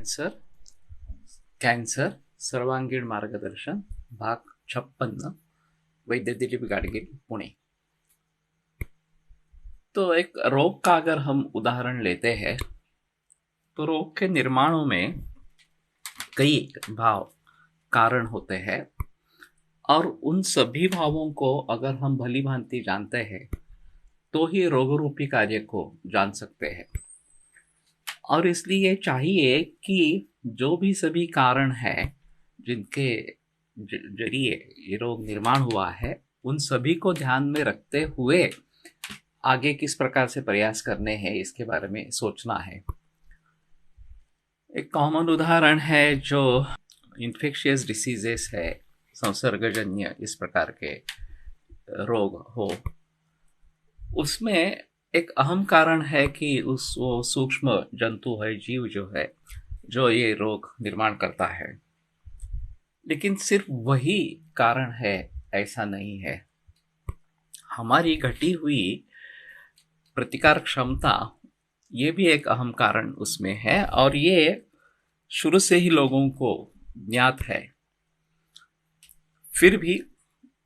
Cancer cancer सर्वांगीण मार्गदर्शन भाग 56 वैद्य दिलीप गाडगीळ पुणे। तो एक रोग का अगर हम उदाहरण लेते हैं तो रोग के निर्माणों में कई भाव कारण होते हैं और उन सभी भावों को अगर हम भली भांति जानते हैं तो ही रोग रूपी कार्य को जान सकते हैं। और इसलिए चाहिए कि जो भी सभी कारण है जिनके जरिए ये रोग निर्माण हुआ है उन सभी को ध्यान में रखते हुए आगे किस प्रकार से प्रयास करने हैं इसके बारे में सोचना है। एक कॉमन उदाहरण है जो इन्फेक्शियस डिसीजेस है, संसर्गजन्य इस प्रकार के रोग हो, उसमें एक अहम कारण है कि वो सूक्ष्म जंतु है, जीव जो है जो ये रोग निर्माण करता है। लेकिन सिर्फ वही कारण है ऐसा नहीं है। हमारी घटी हुई प्रतिकार क्षमता ये भी एक अहम कारण उसमें है और ये शुरू से ही लोगों को ज्ञात है, फिर भी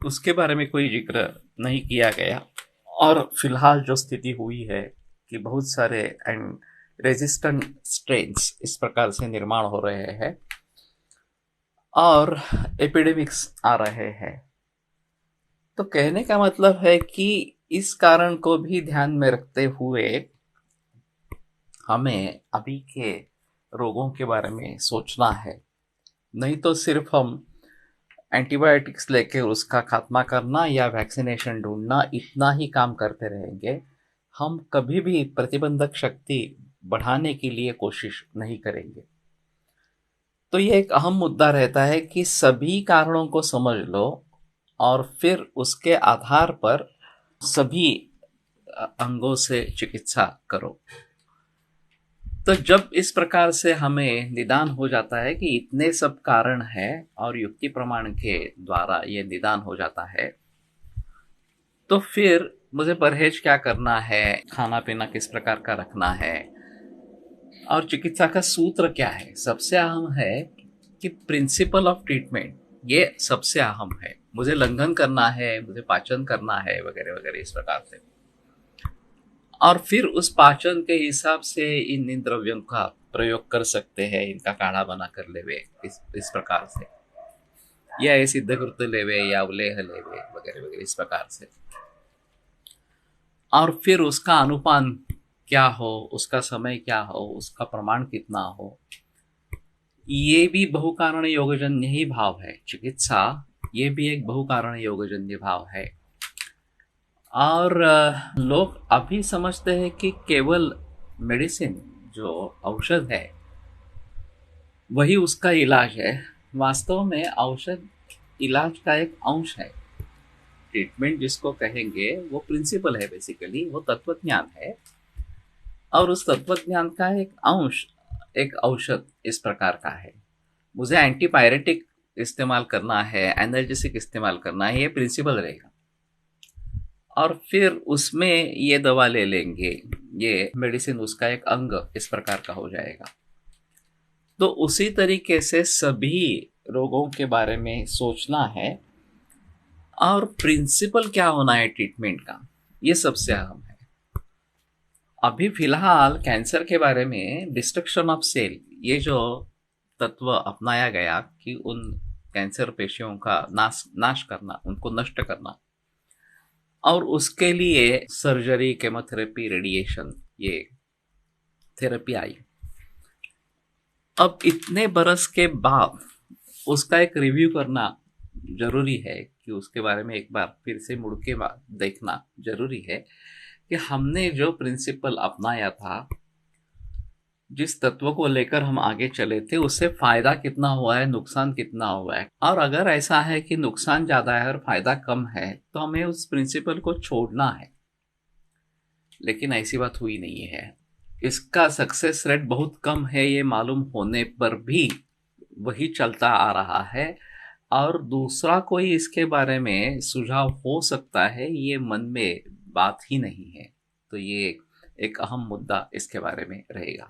उसके बारे में कोई जिक्र नहीं किया गया। और फिलहाल जो स्थिति हुई है कि बहुत सारे रेजिस्टेंट स्ट्रेन्स इस प्रकार से निर्माण हो रहे हैं और एपिडेमिक्स आ रहे हैं, तो कहने का मतलब है कि इस कारण को भी ध्यान में रखते हुए हमें अभी के रोगों के बारे में सोचना है। नहीं तो सिर्फ हम एंटीबायोटिक्स लेके उसका खात्मा करना या वैक्सीनेशन ढूंढना इतना ही काम करते रहेंगे, हम कभी भी प्रतिबंधक शक्ति बढ़ाने के लिए कोशिश नहीं करेंगे। तो ये एक अहम मुद्दा रहता है कि सभी कारणों को समझ लो और फिर उसके आधार पर सभी अंगों से चिकित्सा करो। तो जब इस प्रकार से हमें निदान हो जाता है कि इतने सब कारण हैं और युक्ति प्रमाण के द्वारा ये निदान हो जाता है, तो फिर मुझे परहेज क्या करना है, खाना पीना किस प्रकार का रखना है और चिकित्सा का सूत्र क्या है। सबसे अहम है कि प्रिंसिपल ऑफ ट्रीटमेंट ये सबसे अहम है। मुझे लंघन करना है, मुझे पाचन करना है वगैरह वगैरह इस प्रकार से, और फिर उस पाचन के हिसाब से इन द्रव्यों का प्रयोग कर सकते हैं, इनका काढ़ा बना कर लेवे इस प्रकार से, या ये सिद्धकृत लेवे या उलेह लेवे वगैरह वगैरह इस प्रकार से। और फिर उसका अनुपान क्या हो, उसका समय क्या हो, उसका प्रमाण कितना हो, ये भी बहुकारण योगजन्य ही भाव है। चिकित्सा ये भी एक बहुकारण योगजन्य भाव है। और लोग अभी समझते हैं कि केवल मेडिसिन जो औषध है वही उसका इलाज है। वास्तव में औषध इलाज का एक अंश है। ट्रीटमेंट जिसको कहेंगे वो प्रिंसिपल है, बेसिकली वो तत्वज्ञान है और उस तत्वज्ञान का एक अंश एक औषध इस प्रकार का है। मुझे एंटीपायरेटिक इस्तेमाल करना है, एनर्जेसिक इस्तेमाल करना है, ये प्रिंसिपल रहेगा। और फिर उसमें ये दवा ले लेंगे, ये मेडिसिन उसका एक अंग इस प्रकार का हो जाएगा। तो उसी तरीके से सभी रोगों के बारे में सोचना है और प्रिंसिपल क्या होना है ट्रीटमेंट का, ये सबसे अहम है। अभी फिलहाल कैंसर के बारे में डिस्ट्रक्शन ऑफ सेल ये जो तत्व अपनाया गया कि उन कैंसर पेशियों का नाश करना, उनको नष्ट करना, और उसके लिए सर्जरी, केमोथेरेपी, रेडिएशन ये थेरेपी आई। अब इतने बरस के बाद उसका एक रिव्यू करना जरूरी है कि उसके बारे में एक बार फिर से मुड़ के देखना जरूरी है कि हमने जो प्रिंसिपल अपनाया था, जिस तत्व को लेकर हम आगे चले थे, उससे फायदा कितना हुआ है, नुकसान कितना हुआ है। और अगर ऐसा है कि नुकसान ज्यादा है और फायदा कम है तो हमें उस प्रिंसिपल को छोड़ना है। लेकिन ऐसी बात हुई नहीं है। इसका सक्सेस रेट बहुत कम है, ये मालूम होने पर भी वही चलता आ रहा है और दूसरा कोई इसके बारे में सुझाव हो सकता है ये मन में बात ही नहीं है। तो ये एक अहम मुद्दा इसके बारे में रहेगा।